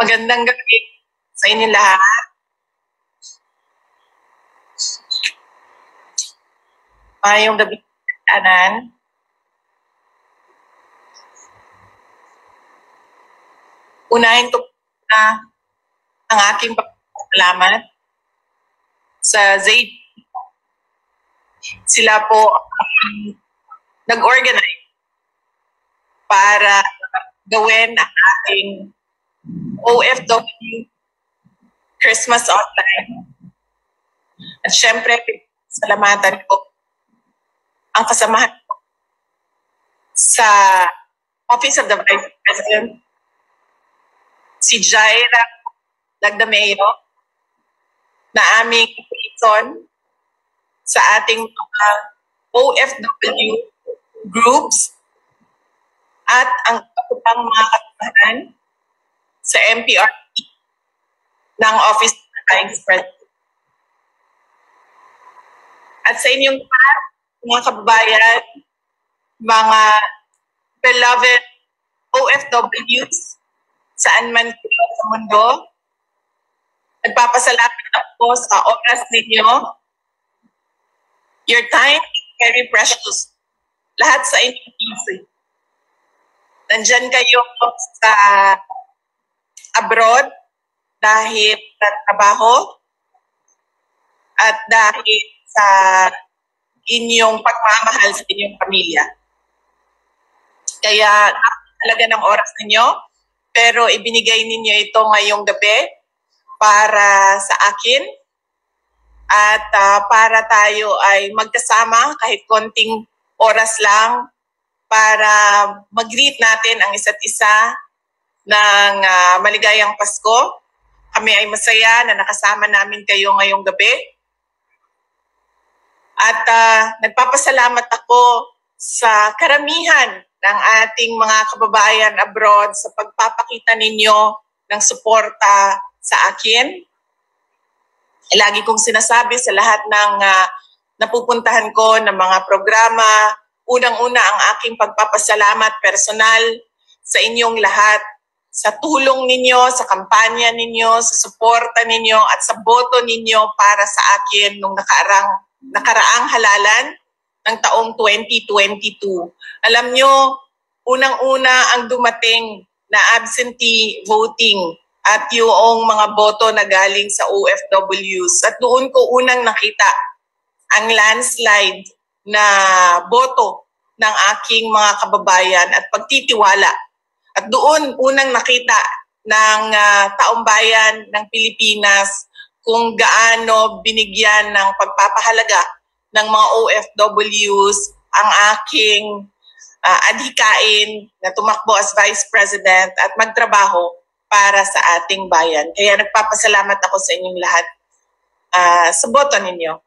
Magandang gabi sa inyo lahat. Mayong gabi kanan. Unahin ko na ang aking pagpapasalamat sa ZAID. Sila po nag-organize para gawin ang ating OFW Christmas online. At syempre, salamatan ko ang kasamahan ko sa Office of the Vice President, si Jaira Lagdameo, na aming liaison sa ating mga OFW groups at ang kapatang mga kasamahan sa MPRT ng Office of the Vice President. At sa inyong lahat, mga kababayan, mga beloved OFWs, saan man kayo sa mundo, nagpapasalamat ako sa oras ninyo. Your time is very precious. Lahat sa inyo busy. Nandyan kayo sa abroad dahil sa trabaho at dahil sa inyong pagmamahal sa inyong pamilya. Kaya napakalaga ng oras ninyo, pero ibinigay ninyo ito ngayong gabi para sa akin at para tayo ay magkasama kahit konting oras lang para mag-greet natin ang isa't isa ng maligayang Pasko. Kami ay masaya na nakasama namin kayo ngayong gabi. At nagpapasalamat ako sa karamihan ng ating mga kababayan abroad sa pagpapakita ninyo ng suporta sa akin. Lagi kong sinasabi sa lahat ng napupuntahan ko ng mga programa, unang-una ang aking pagpapasalamat personal sa inyong lahat, sa tulong ninyo, sa kampanya ninyo, sa suporta ninyo at sa boto ninyo para sa akin nung nakaraang halalan ng taong 2022. Alam nyo, unang-una ang dumating na absentee voting at yung mga boto na galing sa OFWs. At doon ko unang nakita ang landslide na boto ng aking mga kababayan at pagtitiwala. At doon unang nakita ng taong bayan ng Pilipinas kung gaano binigyan ng pagpapahalaga ng mga OFWs ang aking adhikain na tumakbo as Vice President at magtrabaho para sa ating bayan. Kaya nagpapasalamat ako sa inyong lahat sa boto ninyo.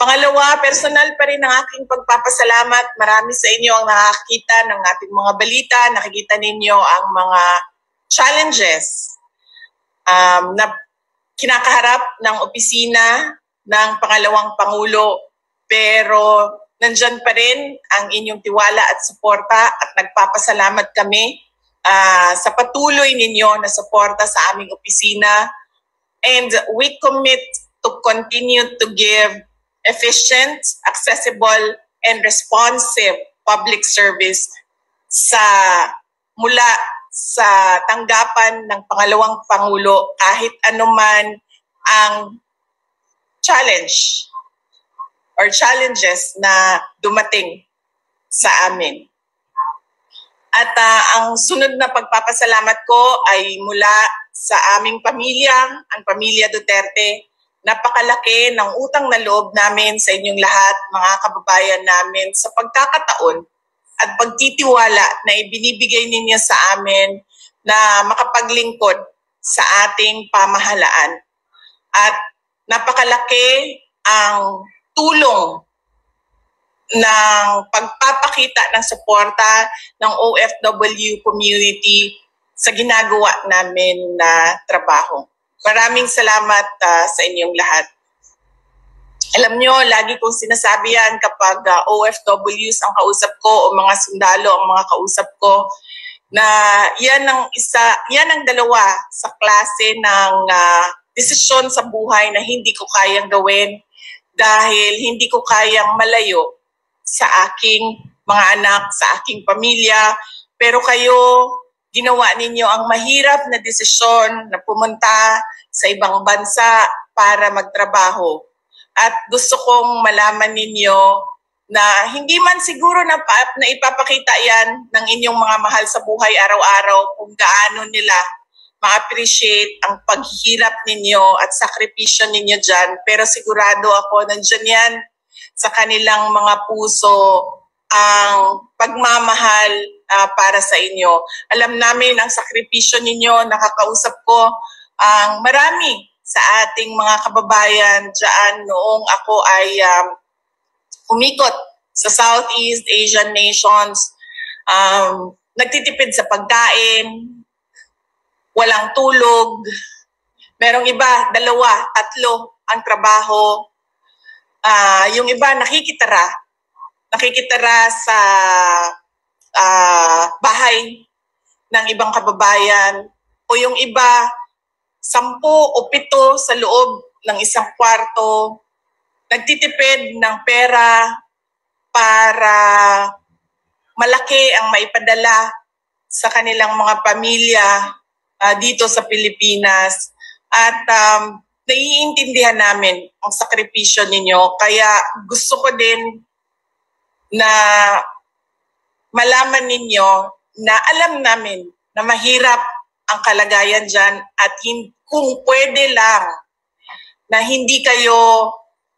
Pangalawa, personal pa rin ang aking pagpapasalamat. Marami sa inyo ang nakakita ng ating mga balita. Nakikita ninyo ang mga challenges na kinakaharap ng opisina ng pangalawang Pangulo, pero nandyan pa rin ang inyong tiwala at suporta at nagpapasalamat kami sa patuloy ninyo na suporta sa aming opisina. And we commit to continue to give efficient, accessible, and responsive public service mula sa tanggapan ng pangalawang Pangulo kahit anuman ang challenge or challenges na dumating sa amin. At ang sunod na pagpapasalamat ko ay mula sa aming pamilya, ang pamilya Duterte. Napakalaki ng utang na loob namin sa inyong lahat, mga kababayan namin, sa pagkakataon at pagtitiwala na ibinibigay ninyo sa amin na makapaglingkod sa ating pamahalaan. At napakalaki ang tulong ng pagpapakita ng suporta ng OFW community sa ginagawa namin na trabaho. Maraming salamat sa inyong lahat. Alam nyo, lagi kong sinasabi yan kapag OFWs ang kausap ko o mga sundalo ang mga kausap ko, na yan ang dalawa sa klase ng desisyon sa buhay na hindi ko kayang gawin dahil hindi ko kayang malayo sa aking mga anak, sa aking pamilya. Pero kayo, ginawa ninyo ang mahirap na desisyon na pumunta sa ibang bansa para magtrabaho. At gusto kong malaman ninyo na hindi man siguro na ipapakita yan ng inyong mga mahal sa buhay araw-araw kung gaano nila ma-appreciate ang paghihirap ninyo at sakripisyo ninyo dyan. Pero sigurado ako nandyan yan sa kanilang mga puso ang pagmamahal para sa inyo. Alam namin ang sakripisyo ninyo, nakakausap ko ang marami sa ating mga kababayan dyan noong ako ay umikot sa Southeast Asian nations, nagtitipid sa pagkain, walang tulog, merong iba, 2, 3 ang trabaho, yung iba nakikitara sa bahay ng ibang kababayan, o yung iba 10 o 7 sa loob ng isang kwarto, nagtitipid ng pera para malaki ang maipadala sa kanilang mga pamilya dito sa Pilipinas. At naiintindihan namin ang sakripisyo ninyo. Kaya gusto ko din na malaman ninyo na alam namin na mahirap ang kalagayan dyan at kung pwede lang na hindi kayo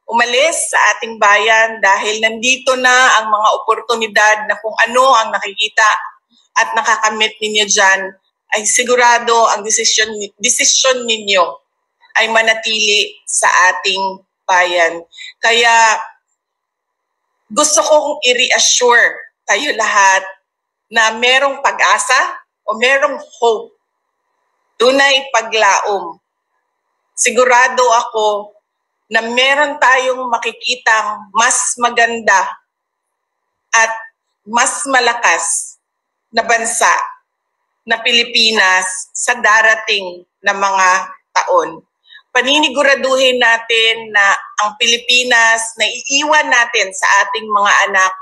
umalis sa ating bayan dahil nandito na ang mga oportunidad na kung ano ang nakikita at nakakamit ninyo dyan, ay sigurado ang desisyon ninyo ay manatili sa ating bayan. Kaya gusto kong i-reassure tayo lahat na merong pag-asa o merong hope. Tunay paglaom. Sigurado ako na meron tayong makikitang mas maganda at mas malakas na bansa na Pilipinas sa darating na mga taon. Paniniguraduhin natin na ang Pilipinas na iiwan natin sa ating mga anak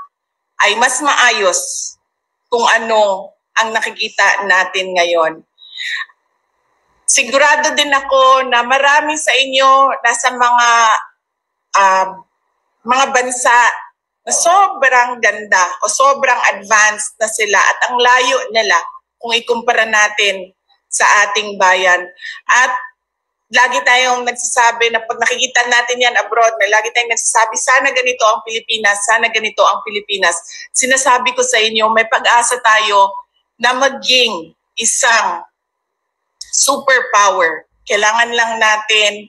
ay mas maayos kung ano ang nakikita natin ngayon. Sigurado din ako na marami sa inyo nasa mga bansa na sobrang ganda o sobrang advanced na sila at ang layo nila kung ikumpara natin sa ating bayan. At lagi tayong nagsasabi na pag nakikita natin yan abroad, na lagi tayong nagsasabi, sana ganito ang Pilipinas, sana ganito ang Pilipinas. Sinasabi ko sa inyo, may pag-asa tayo na maging isang superpower. Kailangan lang natin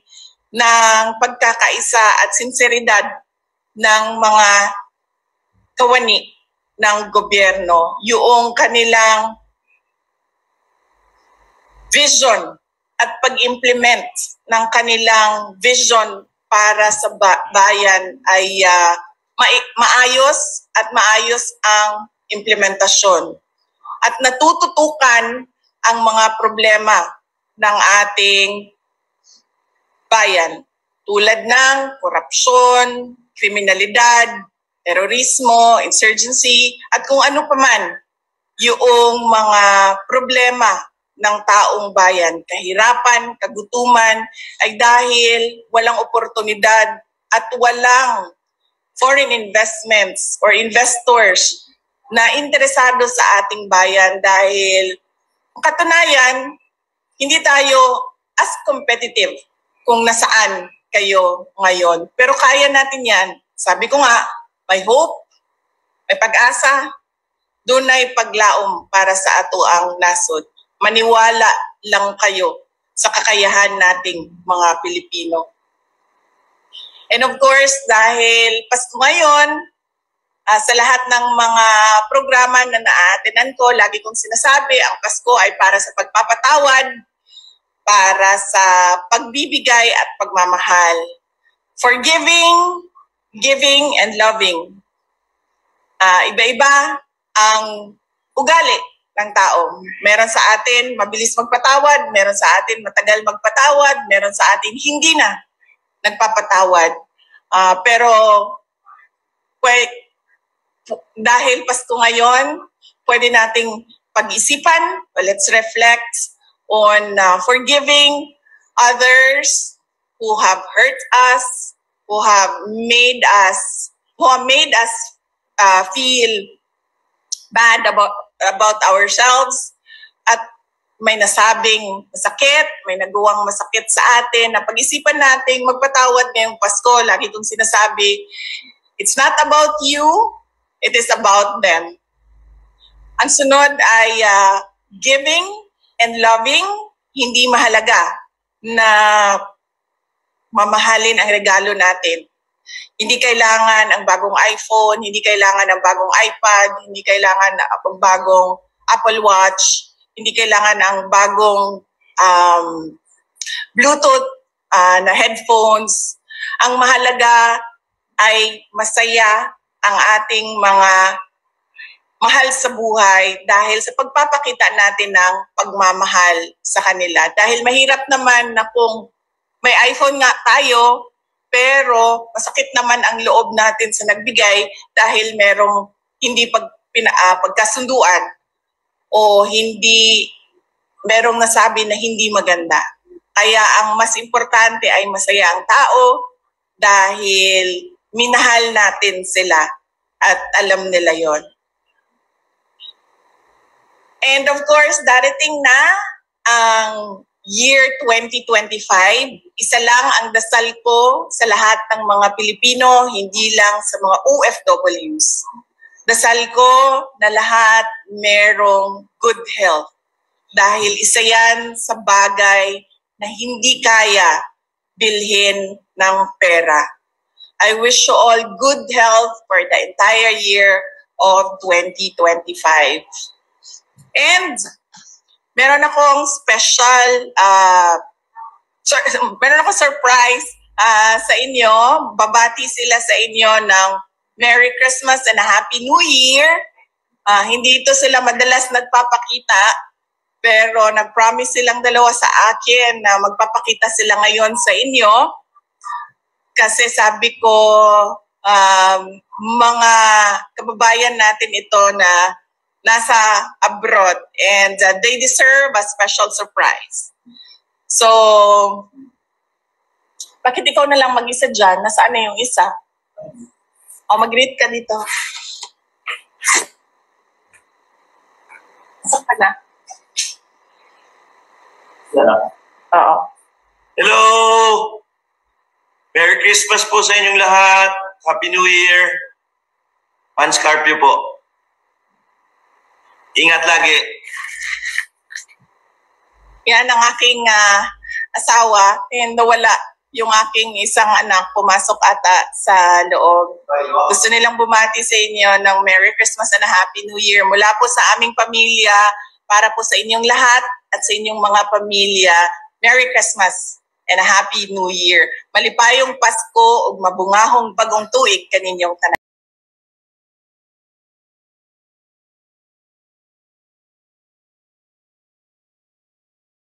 ng pagkakaisa at sinseridad ng mga kawani ng gobyerno, yung kanilang vision at pag-implement ng kanilang vision para sa bayan ay maayos at maayos ang implementasyon. At natututukan ang mga problema ng ating bayan tulad ng korupsyon, kriminalidad, terorismo, insurgency, at kung ano pa man yung mga problema ng taong bayan. Kahirapan, kagutuman ay dahil walang oportunidad at walang foreign investments or investors na interesado sa ating bayan dahil katunayan, hindi tayo as competitive kung nasaan kayo ngayon. Pero kaya natin yan. Sabi ko nga, may hope, may pag-asa, doon ay paglaom para sa ato ang nasod. Maniwala lang kayo sa kakayahan nating mga Pilipino. And of course, dahil Pasko ngayon, sa lahat ng mga programa na na-attendan ko, lagi kong sinasabi, ang Pasko ay para sa pagpapatawad, para sa pagbibigay at pagmamahal. Forgiving, giving, and loving. Iba-iba ang ugali ng tao. Meron sa atin mabilis magpatawad, meron sa atin matagal magpatawad, meron sa atin hindi na nagpapatawad. Pero dahil Pasko ngayon, pwede nating pag-isipan, let's reflect on forgiving others who have hurt us, who have made us feel bad about ourselves, at may nasabing masakit, may nagawang masakit sa atin, na pag-isipan natin magpatawad ngayong Pasko. Lagi kong sinasabi, it's not about you, it is about them. Ang sunod ay giving and loving. Hindi mahalaga na mamahalin ang regalo natin. Hindi kailangan ang bagong iPhone, hindi kailangan ang bagong iPad, hindi kailangan ang bagong Apple Watch, hindi kailangan ang bagong Bluetooth na headphones. Ang mahalaga ay masaya ang ating mga mahal sa buhay dahil sa pagpapakita natin ng pagmamahal sa kanila. Dahil mahirap naman na kung may iPhone nga tayo, pero masakit naman ang loob natin sa nagbigay dahil merong hindi pagkasunduan o merong nasabi na hindi maganda. Kaya ang mas importante ay masaya ang tao dahil minahal natin sila at alam nila yon. And of course, darating na ang year 2025, isa lang ang dasal ko sa lahat ng mga Pilipino, hindi lang sa mga OFWs. Dasal ko na lahat merong good health dahil isa yan sa bagay na hindi kaya bilhin ng pera. I wish you all good health for the entire year of 2025. And meron akong surprise sa inyo. Babati sila sa inyo ng Merry Christmas and a Happy New Year. Hindi ito sila madalas nagpapakita, pero nag-promise silang dalawa sa akin na magpapakita sila ngayon sa inyo. Kasi sabi ko, mga kababayan natin ito na nasa abroad and they deserve a special surprise. So, bakit ikaw na lang mag-isa dyan? Nasaan na yung isa? O, mag-greet ka dito. Saan ka na? Oo. Hello! Merry Christmas po sa inyong lahat. Happy New Year. Pan Scarpio po. Ingat lagi. Yan ang aking asawa and nawala yung aking isang anak, pumasok ata sa loob. Gusto nilang bumati sa inyo ng Merry Christmas and a Happy New Year mula po sa aming pamilya, para po sa inyong lahat at sa inyong mga pamilya. Merry Christmas and a Happy New Year. Malipayong Pasko ug mabungahong bagong tuig kaninyong tanan.